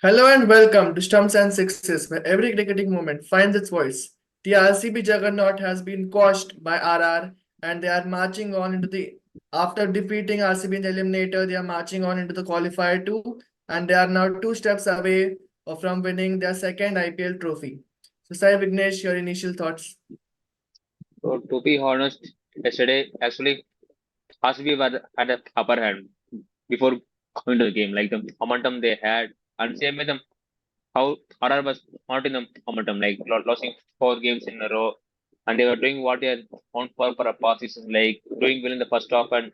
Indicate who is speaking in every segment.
Speaker 1: Hello and welcome to Stumps and Sixes, where every cricketing moment finds its voice. The RCB juggernaut has been quashed by RR, and they are marching on into the. After defeating RCB in the eliminator, they are marching on into the qualifier too, and they are now two steps away from winning their second IPL trophy. So, Sai Vignesh, your initial thoughts?
Speaker 2: So to be honest, yesterday actually RCB were had a upper hand before going to the game. Like the momentum they had, and same with them how RR was not in the momentum, like losing 4 games in a row, and they were doing what they had on for a past season, like doing well in the first half and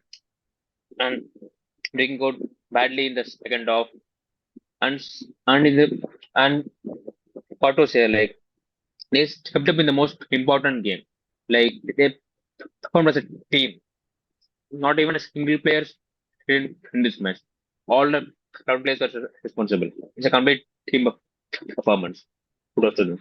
Speaker 2: doing good badly in the second half, and in the and what to say, like they stepped up in the most important game, like they performed as a team. Not even a single player in this match. All the crowd players were responsible. It's a complete team performance. Kudos to them.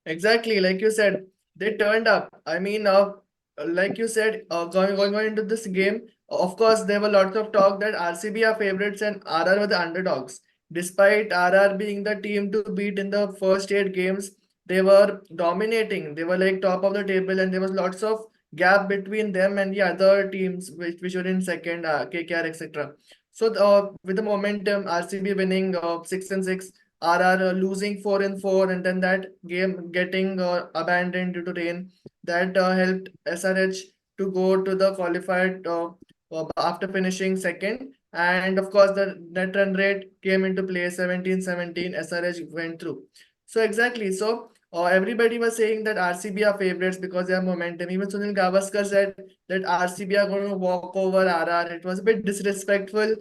Speaker 1: Exactly, like you said, they turned up. Like you said, going on into this game, of course, there were lots of talk that RCB are favorites and RR were the underdogs. Despite RR being the team to beat in the first 8 games, they were dominating. They were like top of the table, and there was lots of gap between them and the other teams which were in second, KKR, etc. So, with the momentum, RCB winning 6-6. RR losing 4-4, and then that game getting abandoned due to rain. That helped SRH to go to the qualified after finishing second. And of course, the net run rate came into play 17-17. SRH went through. So, exactly. So, everybody was saying that RCB are favorites because they have momentum. Even Sunil Gavaskar said that RCB are going to walk over RR. It was a bit disrespectful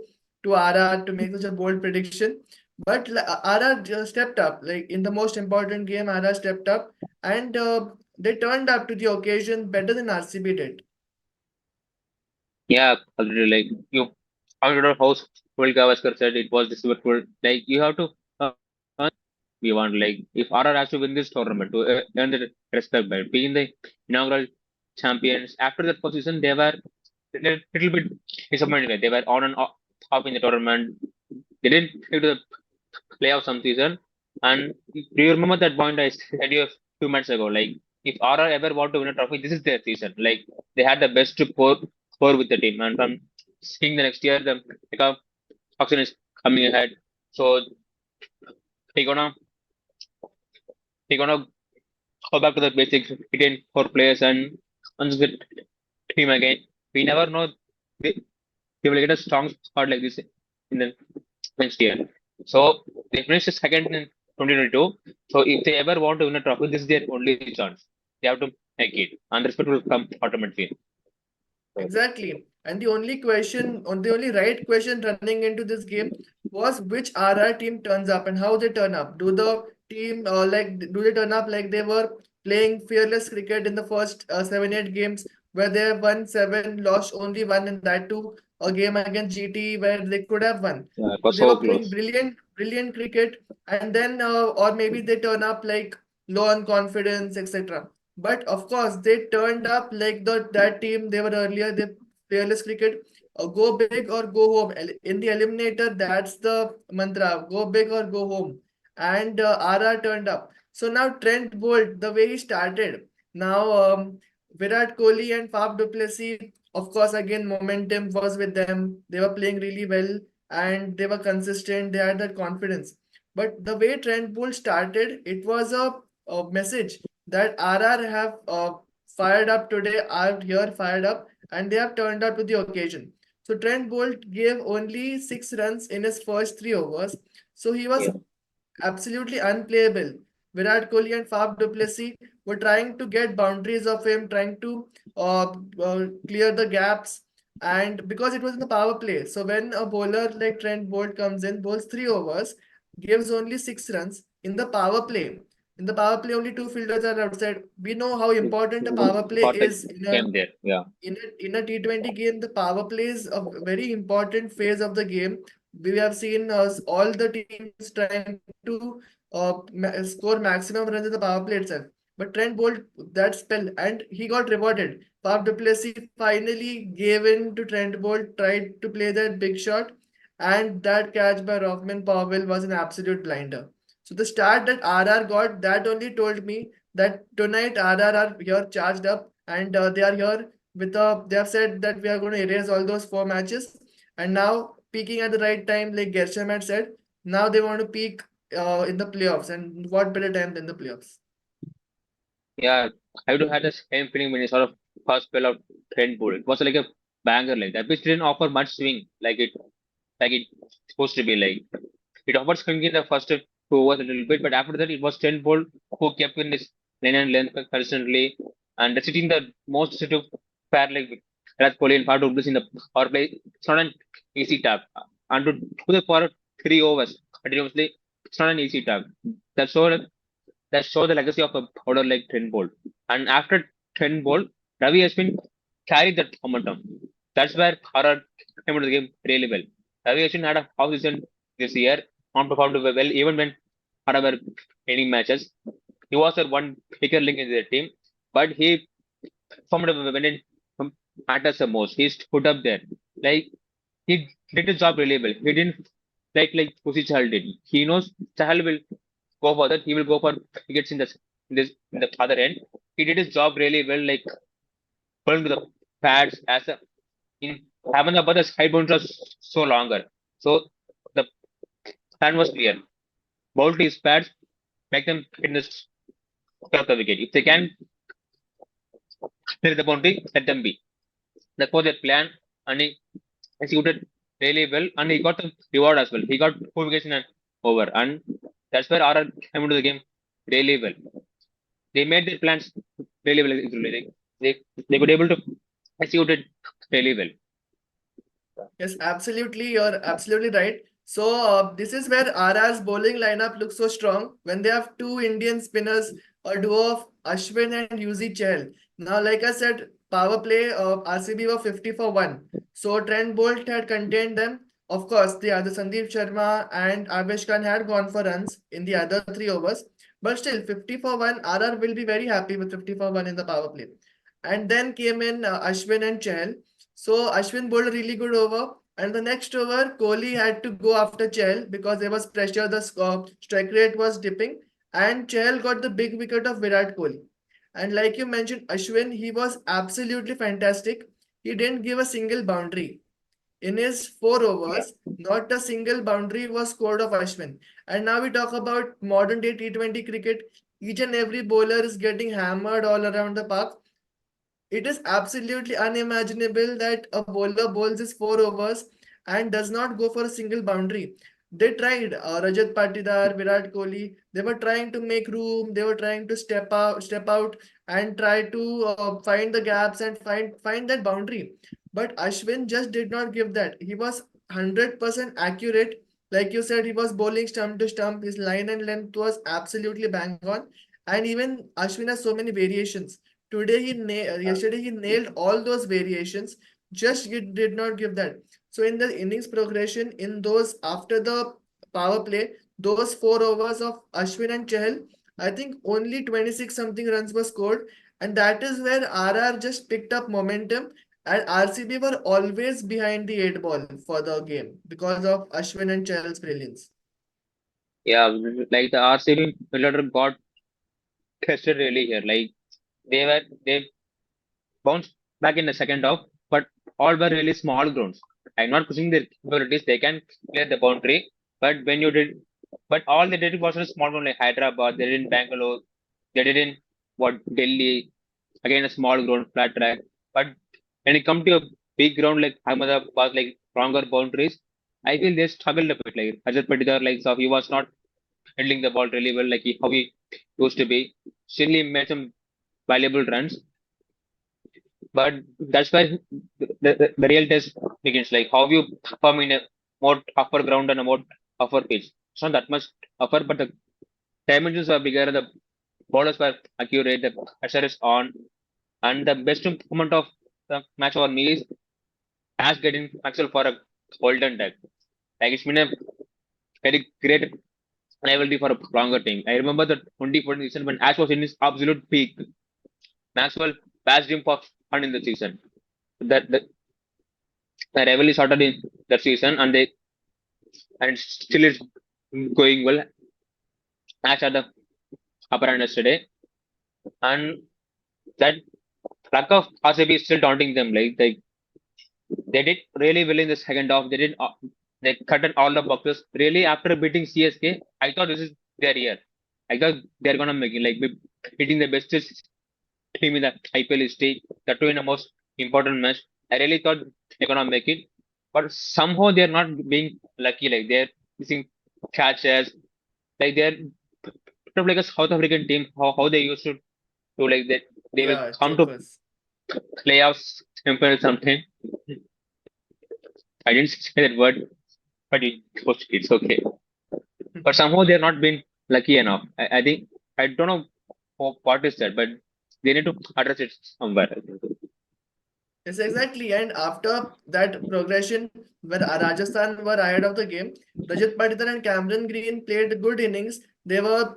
Speaker 1: to RR to make such a bold prediction. But RR just stepped up. Like in the most important game, RR stepped up and they turned up to the occasion better than RCB did.
Speaker 2: Yeah, already like you pointed out how Will Gavaskar said it was disrespectful. Like you have to earn we want. Like if RR has to win this tournament to earn the respect by being the inaugural champions. After that position, they were a little bit disappointed. They were on and off in the tournament. They didn't get to the playoff some season. And do you remember that point I said you a few months ago? Like, if RR ever want to win a trophy, this is their season. Like, they had the best score with the team. And from seeing the next year, the pickup auction is coming ahead. So he gonna he gonna go back to the basics, retain 4 players and once the team again. We never know they will get a strong squad like this in the next year. So they finished second in 2022. So if they ever want to win a trophy, this is their only chance. They have to make it, and respect will come automatically. So,
Speaker 1: Exactly. And the only right question running into this game was which RR team turns up and how they turn up. Do the team do they turn up like they were playing fearless cricket in the first 7-8 games where they have won seven, lost only one, and that too a game against GT where they could have won.
Speaker 2: yeah, it
Speaker 1: So
Speaker 2: was
Speaker 1: they
Speaker 2: so
Speaker 1: were playing
Speaker 2: close.
Speaker 1: brilliant cricket, and then or maybe they turn up like low on confidence, etc. But of course, they turned up like that team they were earlier. They fearless cricket, go big or go home. In the eliminator, that's the mantra: go big or go home. And RR turned up. So now Trent Bolt, the way he started. Now Virat Kohli and Faf du Plessis, of course, again momentum was with them. They were playing really well and they were consistent. They had that confidence. But the way Trent Bolt started, it was a message that RR have fired up today, are here fired up, and they have turned up to the occasion. So Trent Bolt gave only 6 runs in his first 3 overs. So he was
Speaker 2: Yeah,
Speaker 1: absolutely unplayable. Virat Kohli and Faf du Plessis were trying to get boundaries of him, trying to clear the gaps, and because it was in the power play. So when a bowler like Trent Bolt comes in, bowls 3 overs, gives only 6 runs in the power play. In the power play, only two fielders are outside. We know how important a power play
Speaker 2: got the
Speaker 1: is
Speaker 2: game there. Yeah,
Speaker 1: in a T20 game. The power play is a very important phase of the game. We have seen all the teams trying to score maximum runs in the power play itself. But Trent Bolt that spell and he got rewarded. Faf du Plessis finally gave in to Trent Bolt, tried to play that big shot, and that catch by Rockman Powell was an absolute blinder. So the start that RR got, that only told me that tonight RR are here charged up, and they are here with a. They have said that we are going to erase all those 4 matches, and now peaking at the right time, like Gershom had said. Now they want to peak in the playoffs, and what better time than the playoffs?
Speaker 2: Yeah, I do had the same feeling when you saw the first spell of Trent Bolt. It was like a banger like that, which didn't offer much swing like it's supposed to be like. It offered swing in the first 2 overs a little bit, but after that it was Trent Bolt who kept in his lane and length constantly and sitting the most sort of fair like Virat Kohli and Far in the power play. It's not an easy task. And to do the for 3 overs continuously, it's not an easy task. That showed that show the legacy of a bowler like Trent Bolt. And after Trent Bolt, Ravi Ashwin carried that momentum. That's where RR came into the game really well. Ravi Ashwin had a half season this year, not performed well, even when RR were winning matches. He was the one bigger link in the team, but he performed when it matters the most. He stood up there. Like, he did his job really well. He didn't like Pussy Chahal did. He knows Chahal will go for that. He will go for wickets in the other end. He did his job really well, like pulling to the pads as a in Ahmedabad the side bounds was so longer. So the plan was clear. Bowl his pads, make them in the of the wicket. If they can clear the boundary, let them be. That was their plan, and he executed really well, and he got the reward as well. He got 4 wickets in an over, and that's where RR came into the game really well. They made their plans really well. They could able to execute it really well.
Speaker 1: Yes, absolutely. You're absolutely right. So, this is where RR's bowling lineup looks so strong when they have two Indian spinners, a duo of Ashwin and UZ Chahal. Now, like I said, power play of RCB were 50 for 1. So, Trent Bolt had contained them. Of course, the other Sandeep Sharma and Avesh Khan had gone for runs in the other 3 overs. But still, 50 for 1, RR will be very happy with 50 for 1 in the power play. And then came in Ashwin and Chahal. So Ashwin bowled a really good over. And the next over, Kohli had to go after Chahal because there was pressure. The strike rate was dipping. And Chahal got the big wicket of Virat Kohli. And like you mentioned, Ashwin, he was absolutely fantastic. He didn't give a single boundary. In his 4 overs, not a single boundary was scored of Ashwin. And now we talk about modern day T20 cricket. Each and every bowler is getting hammered all around the park. It is absolutely unimaginable that a bowler bowls his 4 overs and does not go for a single boundary. They tried Rajat Patidar, Virat Kohli. They were trying to make room. They were trying to step out, and try to find the gaps and find that boundary. But Ashwin just did not give that. He was 100% accurate. Like you said, he was bowling stump to stump. His line and length was absolutely bang on. And even Ashwin has so many variations. Yesterday he nailed all those variations. Just he did not give that. So in the innings progression, in those after the power play, those 4 overs of Ashwin and Chahal, I think only 26 something runs were scored, and that is where RR just picked up momentum. And RCB were always behind the 8 ball for the game because of Ashwin and Chahal's brilliance.
Speaker 2: Yeah, like the RCB fielder got tested really here. Like they bounced back in the second half, but all were really small grounds. I'm not pushing their capabilities. They can clear the boundary, but when you did, but all they did was a small ground like Hyderabad. They did in Bangalore. They did in what Delhi. Again, a small ground, flat track. But when it comes to a big ground like Ahmedabad, like stronger boundaries, I feel they struggled a bit. Like Rajat Patidar, like so he was not handling the ball really well, like how he used to be. Still, he made some valuable runs, but that's where the real test begins. Like how you perform in a more upper ground and a more upper pitch. It's not that much upper, but the dimensions are bigger. The borders were accurate. The pressure is on, and the best moment of the match for me is Ash getting Maxwell for a golden tag. Like it's been a very great rivalry for a longer time. I remember the 2014 season when Ash was in his absolute peak. Maxwell bashed him for fun in the season. That the rivalry started in that season, and they and still it's going well as at the upper end yesterday. And that lack of RCB is still taunting them. Like they did really well in the second half. They cut in all the boxes. Really, after beating CSK, I thought this is their year. I thought they're gonna make it like beating the best team in the IPL history. That too in the most important match. I really thought they're gonna make it, but somehow they're not being lucky. Like they're missing catches. Like they're sort of like a South African team. How they used to do like that. They will
Speaker 1: Yeah,
Speaker 2: come to
Speaker 1: chokers.
Speaker 2: playoffs simple something. I didn't say that word, but it's okay. But somehow they're not been lucky enough. I think I don't know what is that, but they need to address it somewhere. I think.
Speaker 1: Yes, exactly. And after that progression, where Rajasthan were ahead of the game, Rajat Patidar and Cameron Green played good innings. They were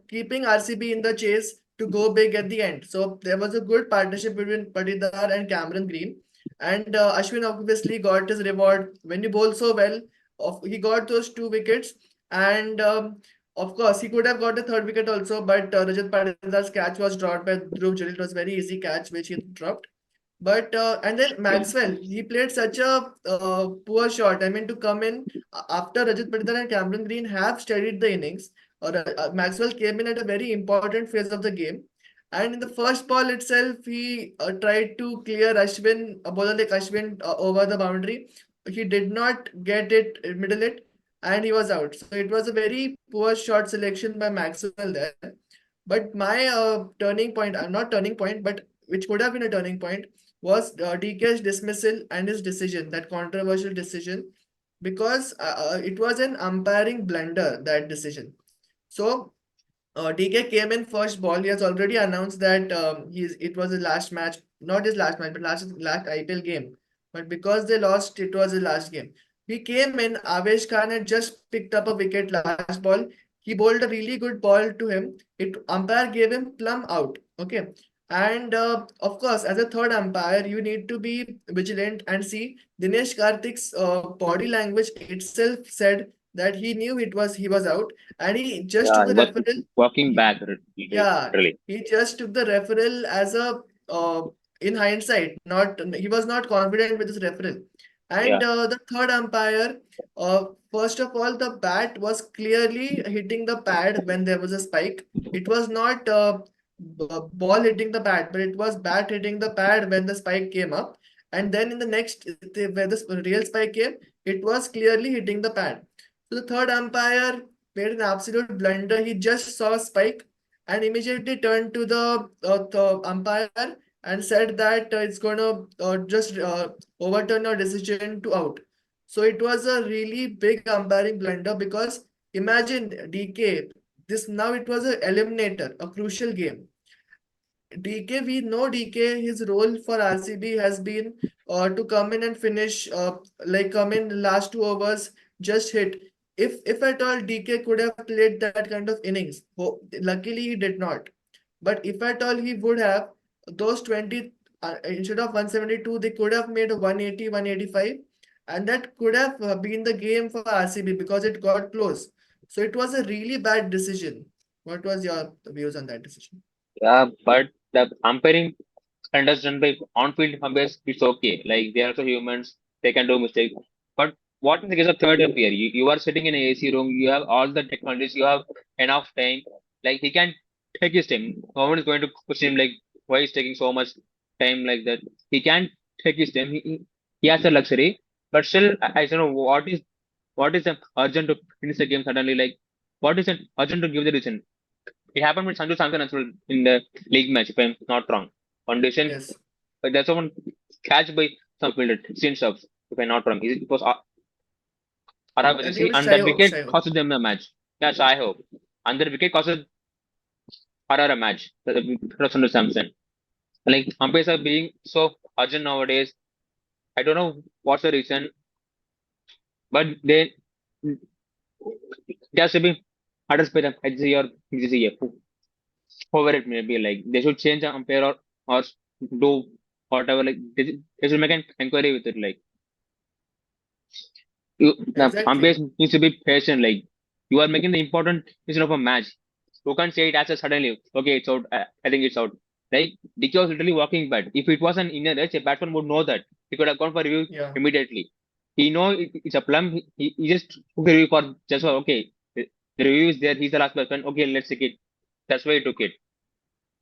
Speaker 1: keeping RCB in the chase to go big at the end. So there was a good partnership between Patidar and Cameron Green. And Ashwin obviously got his reward when he bowled so well. He got those 2 wickets. And of course, he could have got a third wicket also, but Rajat Patidar's catch was dropped by Dhruv Jury. It was very easy catch which he dropped. But and then Maxwell, he played such a poor shot. I mean, to come in after Rajat Patidar and Cameron Green have steadied the innings, Maxwell came in at a very important phase of the game. And in the first ball itself, he tried to clear Ashwin, a bowler like Ashwin, over the boundary. He did not get it, middle it, and he was out. So it was a very poor shot selection by Maxwell there. But my turning point, not turning point, but which could have been a turning point, was DK's dismissal and his decision, that controversial decision, because it was an umpiring blunder, that decision. So DK came in first ball. He has already announced that it was his last match, not his last match, but last IPL game. But because they lost, it was his last game. He came in. Avesh Khan had just picked up a wicket last ball. He bowled a really good ball to him. It umpire gave him plumb out. Okay. And of course, as a third umpire, you need to be vigilant and see. Dinesh Karthik's body language itself said that he knew he was out, and he just
Speaker 2: Yeah,
Speaker 1: took
Speaker 2: he
Speaker 1: the
Speaker 2: was
Speaker 1: referral.
Speaker 2: walking
Speaker 1: He,
Speaker 2: back
Speaker 1: yeah,
Speaker 2: literally.
Speaker 1: he just took the referral as a in hindsight. Not he was not confident with his referral. And
Speaker 2: Yeah,
Speaker 1: the third umpire, first of all, the bat was clearly hitting the pad when there was a spike. It was not ball hitting the bat, but it was bat hitting the pad when the spike came up. And then in the next, where the real spike came, it was clearly hitting the pad. So the third umpire made an absolute blunder. He just saw a spike and immediately turned to the umpire and said that it's going to just overturn your decision to out. So it was a really big umpiring blunder because imagine DK, this now it was a eliminator, a crucial game. DK, we know DK, his role for RCB has been to come in and finish, like come in last 2 overs, just hit. If at all DK could have played that kind of innings, luckily he did not. But if at all he would have, those 20, instead of 172, they could have made a 180, 185, and that could have been the game for RCB because it got close. So it was a really bad decision. What was your views on that decision?
Speaker 2: yeah, but the umpiring understand by on-field umpires, it's okay. Like they are also humans, they can do mistakes. But what in the case of third umpire? You are sitting in an AC room, you have all the technologies, you have enough time. Like he can take his time. No one is going to question him like why he's taking so much time like that. He can take his time. He has a luxury, but still I don't know what is the urgent to finish the game suddenly. Like what is it urgent to give the reason? It happened with Sanju Samson as well in the league match, if I'm not wrong. Foundation,
Speaker 1: Yes.
Speaker 2: but there's someone catch by some fielder, sin subs, if I'm not wrong. It was
Speaker 1: I think it
Speaker 2: Aravasi,
Speaker 1: was
Speaker 2: and that
Speaker 1: Shai
Speaker 2: wicket
Speaker 1: Shai
Speaker 2: cost them the match. Yes, I hope. And that wicket cost Arar a match. Sanju Samson. Like umpires are being so urgent nowadays. I don't know what's the reason, but they just to be addressed by the HG or BCCF, whoever it may be. Like they should change the umpire or do whatever. Like they should make an inquiry with it. Like The umpires
Speaker 1: Exactly.
Speaker 2: needs to be patient. Like you are making the important decision of a match. You can't say it as a suddenly. Okay, it's out. I think it's out. Like Dicky was literally walking back. If it was an Indian edge, a batsman would know that. He could have gone for review
Speaker 1: Yeah.
Speaker 2: immediately. He know it's a plum. He just took a review for just for okay. The review is there. He's the last batsman. Okay, let's take it. That's why he took it.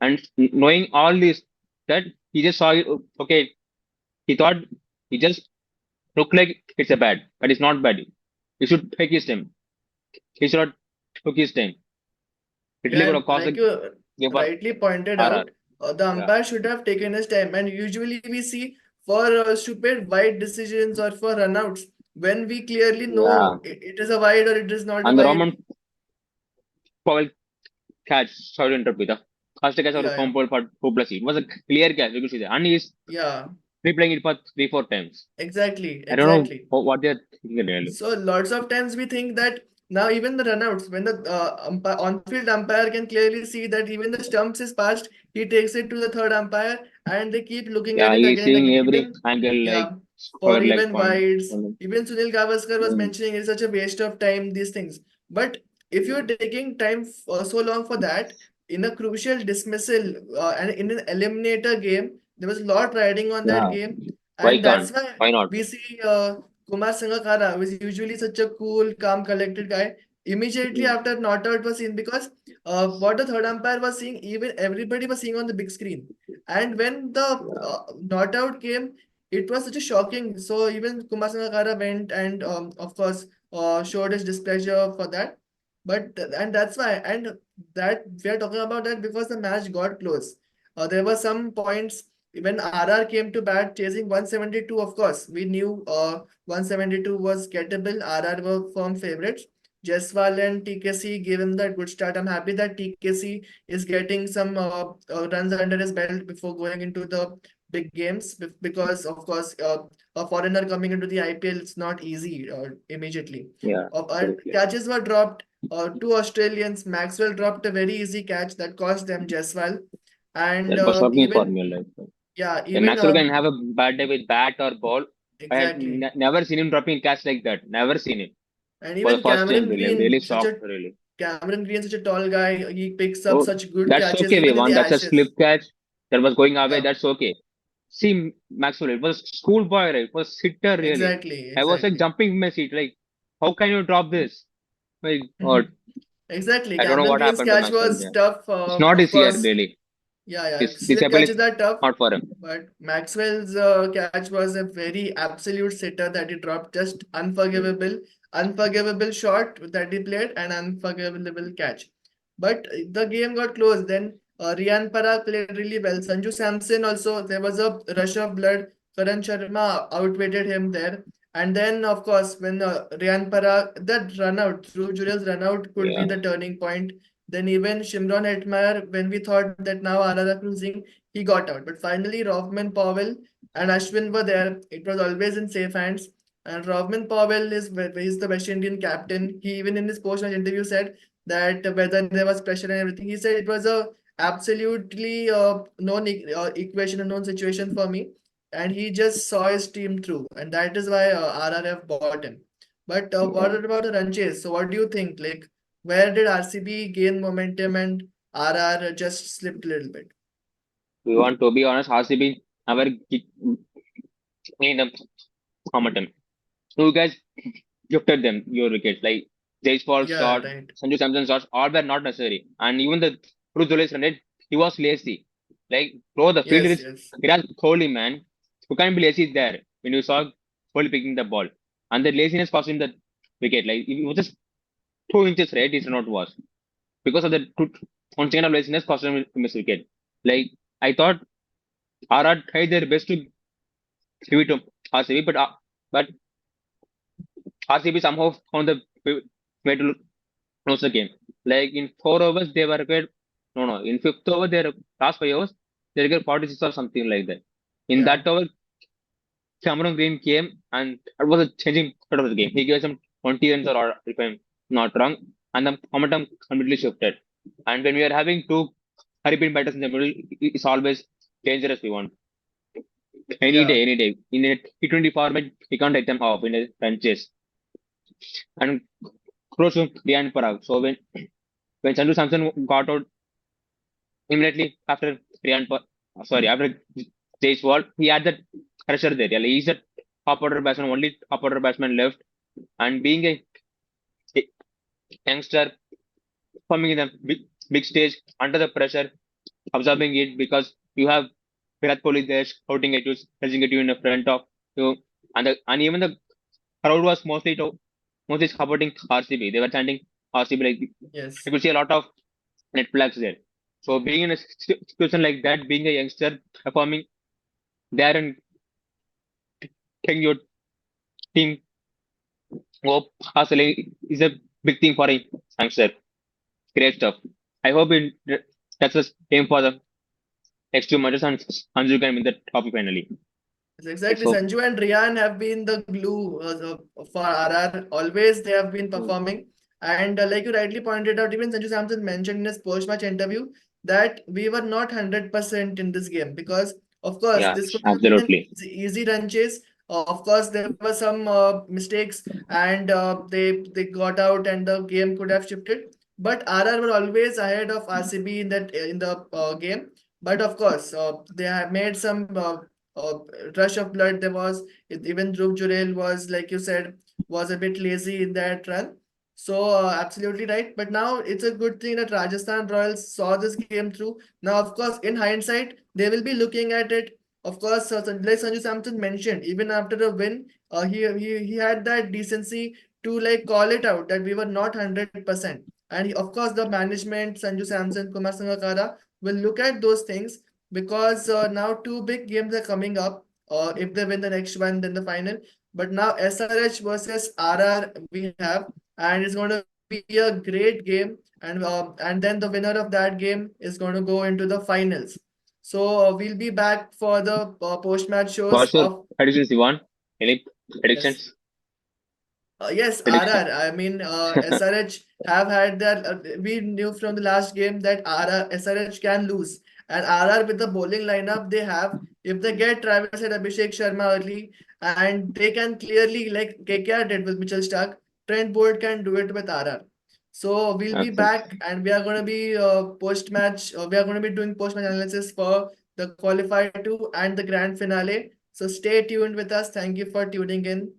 Speaker 2: And knowing all this, that he just saw it. Okay, he thought he just looked like it's a bad, but it's not bad. He should take his time. He should not took his time.
Speaker 1: Yeah,
Speaker 2: Italy could
Speaker 1: and
Speaker 2: have caused a
Speaker 1: like you
Speaker 2: game for
Speaker 1: rightly pointed
Speaker 2: RR.
Speaker 1: out, the
Speaker 2: Yeah.
Speaker 1: umpire should have taken his time. And usually we see for stupid wide decisions or for runouts when we clearly
Speaker 2: Yeah.
Speaker 1: know it is a wide or it is not a
Speaker 2: And the
Speaker 1: wide.
Speaker 2: Roman Powell catch, sorry to interrupt you. The first catch was
Speaker 1: Yeah, yeah,
Speaker 2: composed for 2+. It was a clear catch. You can see that. And he's
Speaker 1: yeah,
Speaker 2: replaying it for 3, 4 times.
Speaker 1: exactly,
Speaker 2: I don't know
Speaker 1: exactly.
Speaker 2: what they're thinking really.
Speaker 1: So lots of times we think that now even the runouts, when the on-field umpire can clearly see that even the stumps is passed, he takes it to the third umpire and they keep looking at
Speaker 2: Yeah,
Speaker 1: it
Speaker 2: he's
Speaker 1: again and
Speaker 2: seeing
Speaker 1: again.
Speaker 2: every
Speaker 1: Even
Speaker 2: angle like
Speaker 1: yeah, for
Speaker 2: square leg
Speaker 1: even
Speaker 2: point.
Speaker 1: wides, even Sunil Gavaskar was
Speaker 2: Mm.
Speaker 1: mentioning it's such a waste of time, these things. But if you're taking time so long for that, in a crucial dismissal and in an eliminator game, there was a lot riding on that
Speaker 2: Yeah.
Speaker 1: game.
Speaker 2: Why
Speaker 1: And that's
Speaker 2: can't?
Speaker 1: why
Speaker 2: Why not?
Speaker 1: we see Kumar Sangakkara, who is usually such a cool, calm, collected guy, immediately
Speaker 2: Mm.
Speaker 1: after not out was seen because what the third umpire was seeing, even everybody was seeing on the big screen. And when the
Speaker 2: Yeah.
Speaker 1: not out came, it was such a shocking. So even Kumar Sangakkara went and of course showed his displeasure for that. But and that's why and that we are talking about that because the match got close. There were some points when RR came to bat chasing 172. Of course, we knew 172 was gettable. RR were firm favorites. Jaiswal and TKC gave him that good start. I'm happy that TKC is getting some runs under his belt before going into the big games because, of course, a foreigner coming into the IPL it's not easy immediately.
Speaker 2: Yeah.
Speaker 1: And catches were dropped. Two Australians, Maxwell dropped a very easy catch that cost them Jaiswal, and
Speaker 2: That was shocking for
Speaker 1: even
Speaker 2: me. Like,
Speaker 1: yeah,
Speaker 2: and
Speaker 1: even
Speaker 2: Maxwell can have a bad day with bat or ball. I had
Speaker 1: exactly.
Speaker 2: never seen him dropping catch like that. Never seen him.
Speaker 1: And
Speaker 2: For the
Speaker 1: even
Speaker 2: first time,
Speaker 1: Cameron
Speaker 2: really. I'm
Speaker 1: Green,
Speaker 2: really
Speaker 1: such a
Speaker 2: shocked, really.
Speaker 1: Cameron Green, such a tall guy, he picks up
Speaker 2: Oh,
Speaker 1: such good
Speaker 2: that's
Speaker 1: catches
Speaker 2: okay,
Speaker 1: even in the
Speaker 2: Vivan. That's a
Speaker 1: Ashes.
Speaker 2: slip catch that was going away.
Speaker 1: Yeah,
Speaker 2: That's okay. See, Maxwell, it was schoolboy, right? It was sitter, really.
Speaker 1: exactly,
Speaker 2: I was like
Speaker 1: exactly.
Speaker 2: jumping in my seat. Like, how can you drop this? My God.
Speaker 1: Exactly.
Speaker 2: I don't know
Speaker 1: Cameron
Speaker 2: what
Speaker 1: Green's
Speaker 2: happened to
Speaker 1: catch
Speaker 2: Maxwell
Speaker 1: was
Speaker 2: there.
Speaker 1: tough.
Speaker 2: It's not
Speaker 1: Of
Speaker 2: his year,
Speaker 1: course,
Speaker 2: really.
Speaker 1: yeah, yeah.
Speaker 2: This
Speaker 1: Slip
Speaker 2: apple
Speaker 1: catches
Speaker 2: is
Speaker 1: are tough,
Speaker 2: not for him.
Speaker 1: but Maxwell's catch was a very absolute sitter that he dropped. Just unforgivable shot that he played, and unforgivable catch. But the game got close. Then Riyan Parag played really well. Sanju Samson also, there was a rush of blood. Karan Sharma outweighted him there. And then, of course, when Riyan Parag, that run out, through Jurel's run out could be
Speaker 2: Yeah.
Speaker 1: the turning point. Then even Shimron Hetmeyer, when we thought that now RR are cruising, he got out. But finally, Rovman Powell and Ashwin were there. It was always in safe hands. And Rovman Powell is the West Indian captain. He even in his post-match interview said that whether there was pressure and everything, he said it was a absolutely known equation, a known situation for me. And he just saw his team through, and that is why RRF bought him. But
Speaker 2: Yeah.
Speaker 1: what about the run chase? So what do you think? Like, where did RCB gain momentum and RR just slipped a little bit?
Speaker 2: We want to be honest, RCB never in the momentum. You guys gifted them your wickets. Like Jaiswal
Speaker 1: Yeah,
Speaker 2: shot,
Speaker 1: right.
Speaker 2: Sanju Samson shots, all were not necessary. And even the Bruce run it, he was lazy. Like, bro, the field
Speaker 1: Yes,
Speaker 2: is
Speaker 1: yes.
Speaker 2: Virat Kohli, man. You can't be lazy there when you saw Kohli picking the ball. And the laziness cost him the wicket. Like, it was just 2 inches, right? His not was. Because of the one second of laziness cost him to miss wicket. Like, I thought RR tried their best to give it to RCB, but RCB somehow found the way to lose the game. Like in 4 overs, they were required. No, no. In fifth over, their last 5 overs, they required 46 or something like that. In
Speaker 1: Yeah,
Speaker 2: that over, Cameron Green came and it was a changing part of the game. He gave some 20 runs, or if I'm not wrong, and the momentum completely shifted. And when we are having two hurricane batters in the middle, it's always dangerous. We want any
Speaker 1: yeah.
Speaker 2: day, any day. In a T20 format, we can't take them off in a benches. and close to Riyan Parag. So when Sanju Samson got out immediately after after Jaiswal, he had that pressure there. Yeah, like he's a top order batsman, only top order batsman left, and being a youngster performing in a big stage under the pressure, absorbing it because you have Virat Kohli there shouting at you, surging at you in the front of you, and even the crowd was mostly supporting RCB. They were chanting RCB like
Speaker 1: Yes.
Speaker 2: you could see a lot of net flags there. So being in a situation like that, being a youngster performing there and taking your team hope hustling is a big thing for a youngster. Great stuff. I hope that's the same for the next 2 matches and Anju can win the trophy finally.
Speaker 1: Yes,
Speaker 2: Let's
Speaker 1: exactly.
Speaker 2: hope.
Speaker 1: Sanju and Riyan have been the glue for RR. Always they have been performing. And like you rightly pointed out, even Sanju Samson mentioned in his post-match interview that we were not 100% in this game because, of course,
Speaker 2: Yeah,
Speaker 1: this could have been an
Speaker 2: absolutely.
Speaker 1: easy run chase. Of course, there were some mistakes and they got out and the game could have shifted. But RR were always ahead of RCB in the game. But of course, they have made some uh, rush of blood there was. Even Dhruv Jurel was, like you said, was a bit lazy in that run. So absolutely right. But now it's a good thing that Rajasthan Royals saw this game through. Now, of course, in hindsight, they will be looking at it. Of course, like Sanju Samson mentioned, even after the win, he had that decency to like call it out that we were not 100%. And of course, the management, Sanju Samson, Kumar Sangakkara, will look at those things because now two big games are coming up. If they win the next one, then the final. But now SRH versus RR we have, and it's going to be a great game. And then the winner of that game is going to go into the finals. So we'll be back for the post-match shows
Speaker 2: What's your
Speaker 1: of
Speaker 2: predictions, Ivan? Any
Speaker 1: yes.
Speaker 2: predictions?
Speaker 1: Yes,
Speaker 2: Prediction.
Speaker 1: RR. I mean, SRH have had that. We knew from the last game that SRH can lose. And RR with the bowling lineup they have, if they get Travis and Abhishek Sharma early, and they can clearly, like KKR did with Mitchell Stark, Trent Bolt can do it with RR. So we'll be
Speaker 2: Okay.
Speaker 1: back and we are going to be post-match, we are going to be doing post-match analysis for the qualifier 2 and the grand finale. So stay tuned with us. Thank you for tuning in.